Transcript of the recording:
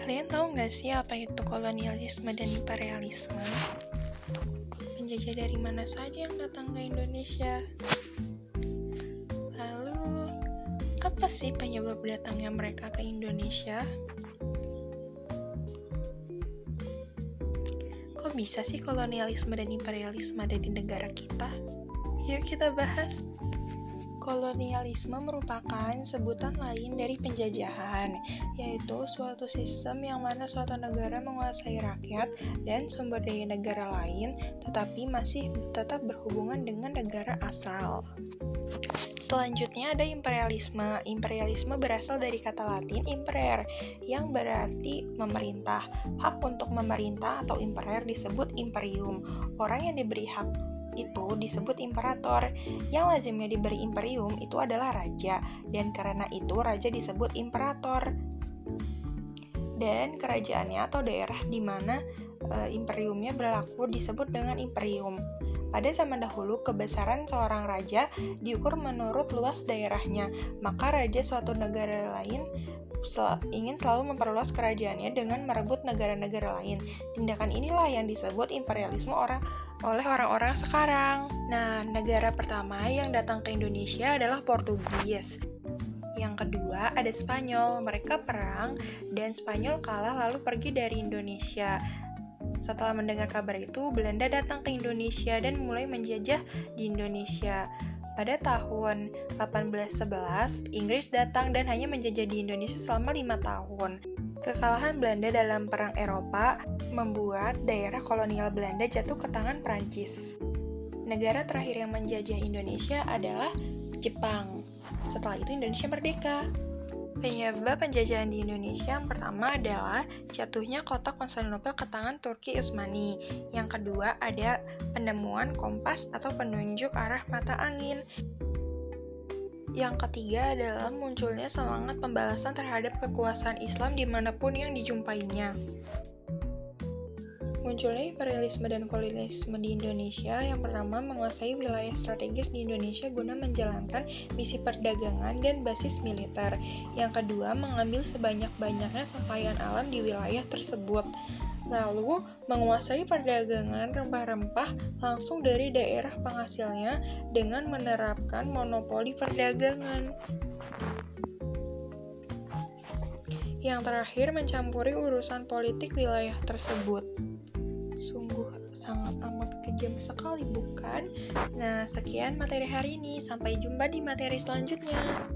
Kalian tahu nggak sih apa itu kolonialisme dan imperialisme? Penjajah dari mana saja yang datang ke Indonesia? Lalu, apa sih penyebab datangnya mereka ke Indonesia? Kok bisa sih kolonialisme dan imperialisme ada di negara kita? Yuk kita bahas. Kolonialisme merupakan sebutan lain dari penjajahan, yaitu suatu sistem yang mana suatu negara menguasai rakyat dan sumber daya negara lain, tetapi masih tetap berhubungan dengan negara asal. Selanjutnya ada imperialisme. Imperialisme berasal dari kata Latin imperare, yang berarti memerintah. Hak untuk memerintah atau imperare disebut imperium. Orang yang diberi hak itu disebut imperator. Yang lazimnya diberi imperium itu adalah raja, dan karena itu raja disebut imperator. Dan kerajaannya atau daerah di mana imperiumnya berlaku disebut dengan imperium. Pada zaman dahulu, kebesaran seorang raja diukur menurut luas daerahnya, maka raja suatu negara lain ingin selalu memperluas kerajaannya dengan merebut negara-negara lain. Tindakan inilah yang disebut imperialisme oleh orang-orang sekarang. Nah, negara pertama yang datang ke Indonesia adalah Portugis. Yang kedua ada Spanyol. Mereka perang dan Spanyol kalah lalu pergi dari Indonesia. Setelah mendengar kabar itu, Belanda datang ke Indonesia dan mulai menjajah di Indonesia. Pada tahun 1811, Inggris datang dan hanya menjajah di Indonesia selama 5 tahun. Kekalahan Belanda dalam Perang Eropa membuat daerah kolonial Belanda jatuh ke tangan Prancis. Negara terakhir yang menjajah Indonesia adalah Jepang. Setelah itu Indonesia merdeka. Penyebab penjajahan di Indonesia yang pertama adalah jatuhnya kota Konstantinopel ke tangan Turki Utsmani. Yang kedua ada penemuan kompas atau penunjuk arah mata angin. Yang ketiga adalah munculnya semangat pembalasan terhadap kekuasaan Islam dimanapun yang dijumpainya. Munculnya imperialisme dan kolonialisme di Indonesia. Yang pertama, menguasai wilayah strategis di Indonesia guna menjalankan misi perdagangan dan basis militer. Yang kedua, mengambil sebanyak-banyaknya kekayaan alam di wilayah tersebut. Lalu, menguasai perdagangan rempah-rempah langsung dari daerah penghasilnya dengan menerapkan monopoli perdagangan. Yang terakhir, mencampuri urusan politik wilayah tersebut. Sungguh sangat amat kejam sekali, bukan? Nah, sekian materi hari ini. Sampai jumpa di materi selanjutnya.